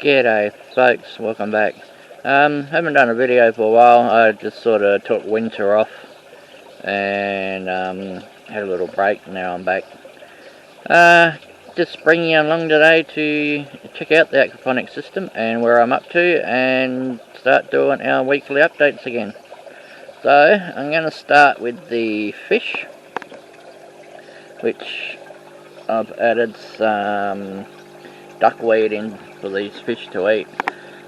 G'day folks, welcome back. Haven't done a video for a while. I just sort of took winter off and had a little break. Now I'm back. Just bringing you along today to check out the aquaponic system and where I'm up to and start doing our weekly updates again. So I'm going to start with the fish, which I've added some duckweed in for these fish to eat.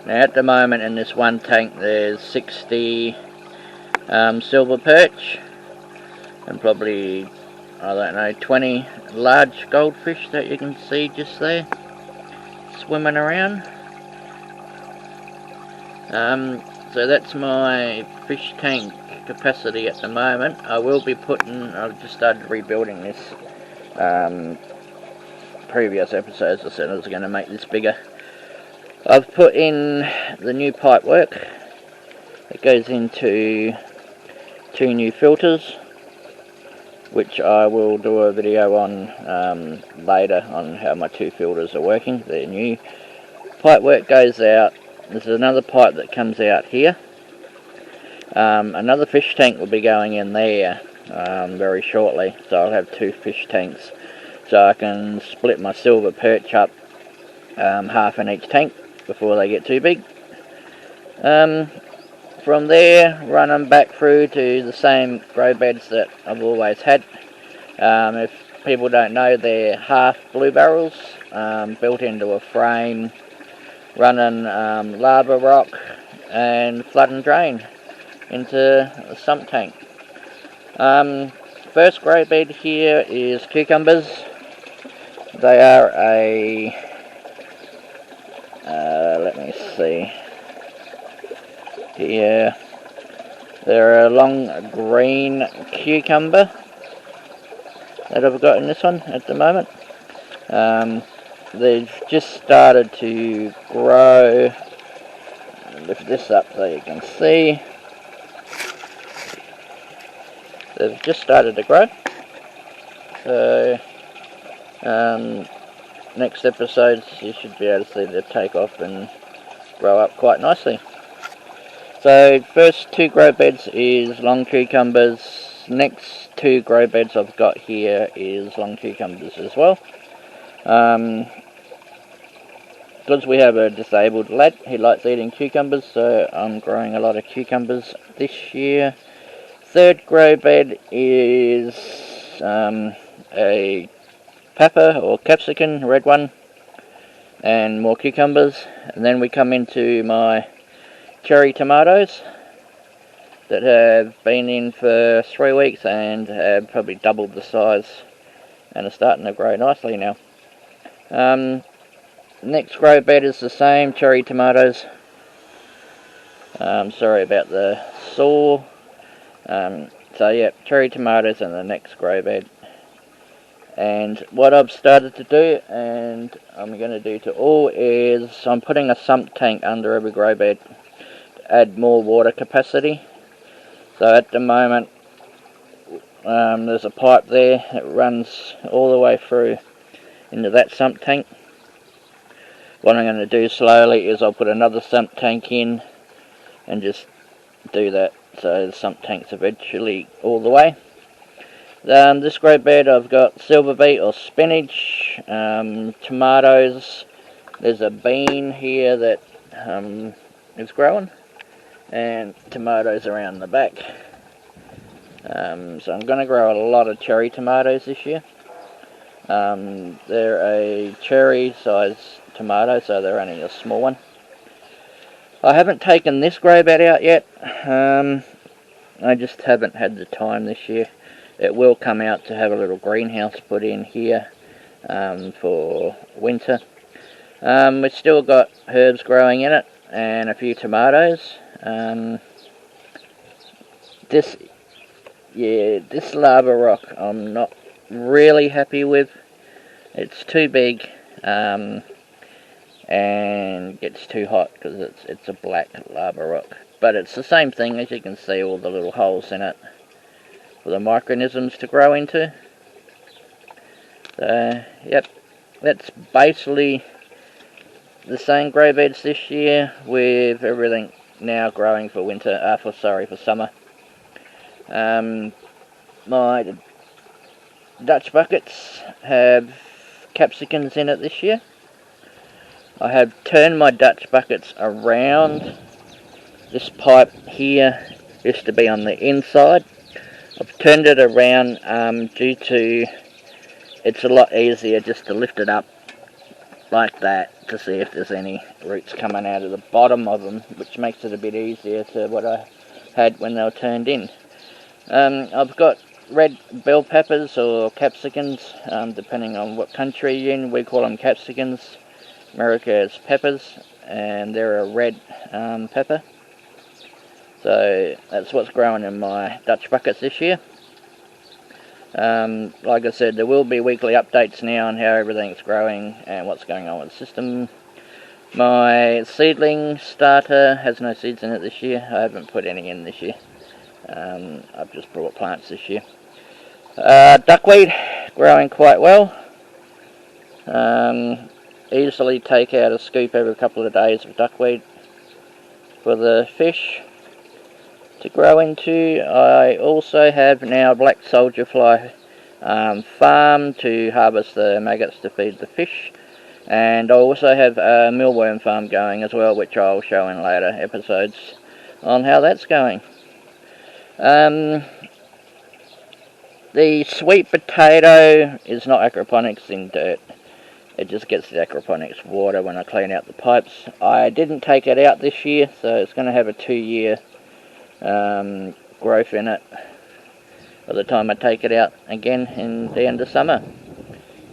Now at the moment in this one tank there's 60 silver perch and probably, I don't know, 20 large goldfish that you can see just there swimming around. So that's my fish tank capacity at the moment. I've just started rebuilding this. Previous episodes I said I was going to make this bigger. I've put in the new pipe work. It goes into 2 new filters, which I will do a video on later on how my 2 filters are working. The new pipe work goes out. There's another pipe that comes out here. Another fish tank will be going in there very shortly, so I'll have 2 fish tanks. So I can split my silver perch up half in each tank before they get too big. From there, run them back through to the same grow beds that I've always had. If people don't know, they're half blue barrels built into a frame, running lava rock and flood and drain into a sump tank. First grow bed here is cucumbers. They are let me see here, they're a long green cucumber that I've got in this one at the moment. They've just started to grow. Lift this up so you can see. They've just started to grow. So next episodes you should be able to see them take off and grow up quite nicely. So first 2 grow beds is long cucumbers. Next 2 grow beds I've got here is long cucumbers as well. Because we have a disabled lad, he likes eating cucumbers, so I'm growing a lot of cucumbers this year. Third grow bed is a pepper or capsicum, red one, and more cucumbers. And then we come into my cherry tomatoes that have been in for 3 weeks and have probably doubled the size and are starting to grow nicely now. Next grow bed is the same, cherry tomatoes. Sorry about the saw. So yeah, cherry tomatoes in the next grow bed. And what I've started to do, and I'm going to do to all, is I'm putting a sump tank under every grow bed to add more water capacity. So at the moment there's a pipe there that runs all the way through into that sump tank. What I'm going to do slowly is I'll put another sump tank in and just do that, so the sump tank's eventually all the way. This grow bed I've got silver beet or spinach, tomatoes. There's a bean here that is growing, and tomatoes around the back. So I'm going to grow a lot of cherry tomatoes this year. They're a cherry size tomato, so they're only a small one. I haven't taken this grow bed out yet. I just haven't had the time this year. It will come out to have a little greenhouse put in here for winter. We've still got herbs growing in it and a few tomatoes. This lava rock I'm not really happy with. It's too big and gets too hot because it's a black lava rock. But it's the same thing, as you can see, all the little holes in it for the microorganisms to grow into. So, yep, that's basically the same grow beds this year, with everything now growing for winter, for summer. My Dutch buckets have capsicums in it this year. I have turned my Dutch buckets around. This pipe here used to be on the inside. I've turned it around due to it's a lot easier just to lift it up like that to see if there's any roots coming out of the bottom of them, which makes it a bit easier to what I had when they were turned in. I've got red bell peppers or capsicums, depending on what country you're in. We call them capsicums. America is peppers, and they're a red pepper. So that's what's growing in my Dutch buckets this year. Like I said, there will be weekly updates now on how everything's growing and what's going on with the system. My seedling starter has no seeds in it this year. I haven't put any in this year. I've just brought plants this year. Duckweed, growing quite well. Easily take out a scoop every couple of days of duckweed for the fish to grow into. I also have now black soldier fly farm to harvest the maggots to feed the fish, and I also have a mealworm farm going as well, which I'll show in later episodes on how that's going. The sweet potato is not aquaponics in dirt. It just gets the aquaponics water when I clean out the pipes. I didn't take it out this year, so it's going to have a 2-year growth in it by the time I take it out again in the end of summer.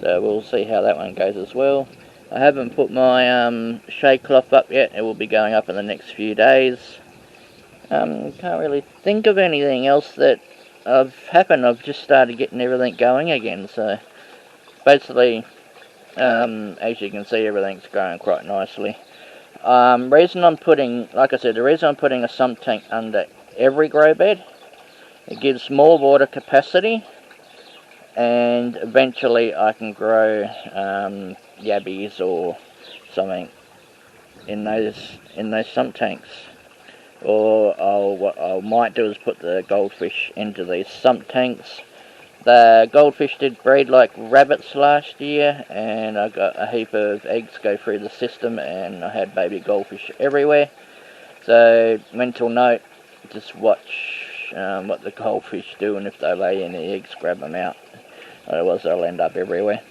So we'll see how that one goes as well. I haven't put my shade cloth up yet. It will be going up in the next few days. Can't really think of anything else that have happened. I've just started getting everything going again, so basically as you can see, everything's growing quite nicely. Reason I'm putting, like I said, the reason I'm putting a sump tank under every grow bed, it gives more water capacity, and eventually I can grow yabbies or something in those sump tanks. Or what I might do is put the goldfish into these sump tanks. The goldfish did breed like rabbits last year, and I got a heap of eggs go through the system, and I had baby goldfish everywhere. So, mental note, just watch what the goldfish do, and if they lay any eggs, grab them out. Otherwise they'll end up everywhere.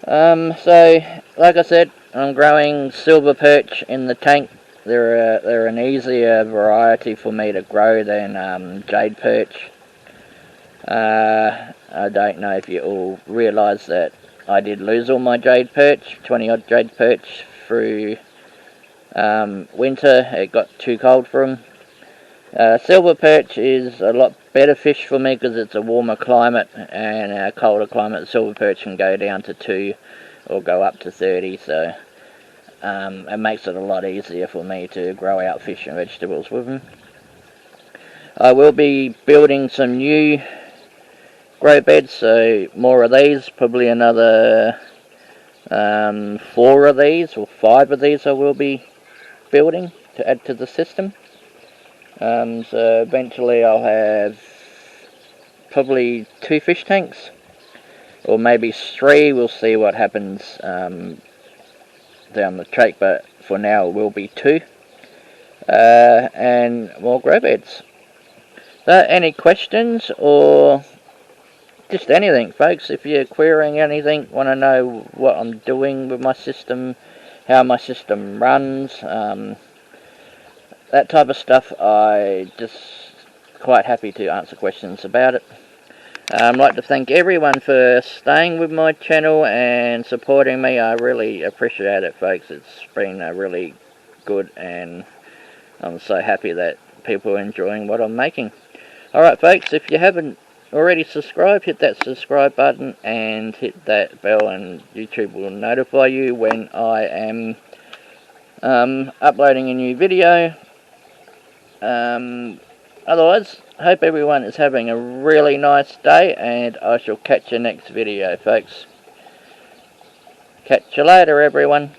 So, like I said, I'm growing silver perch in the tank. They're an easier variety for me to grow than jade perch. I don't know if you all realise that I did lose all my jade perch, 20 odd jade perch through winter. It got too cold for them. Silver perch is a lot better fish for me because it's a warmer climate, and a colder climate silver perch can go down to 2 or go up to 30, so it makes it a lot easier for me to grow out fish and vegetables with them. I will be building some new grow beds, so more of these, probably another 4 of these or 5 of these I will be building to add to the system. So eventually I'll have probably 2 fish tanks, or maybe 3. We'll see what happens down the track, but for now it will be 2, and more grow beds. So any questions or just anything, folks, if you're querying anything, want to know what I'm doing with my system, how my system runs, that type of stuff, I just quite happy to answer questions about it. I'd like to thank everyone for staying with my channel and supporting me. I really appreciate it, folks. It's been really good, and I'm so happy that people are enjoying what I'm making. Alright, folks, if you haven't already subscribed, hit that subscribe button and hit that bell, and YouTube will notify you when I am uploading a new video. Otherwise, hope everyone is having a really nice day, and I shall catch you next video, folks. Catch you later, everyone.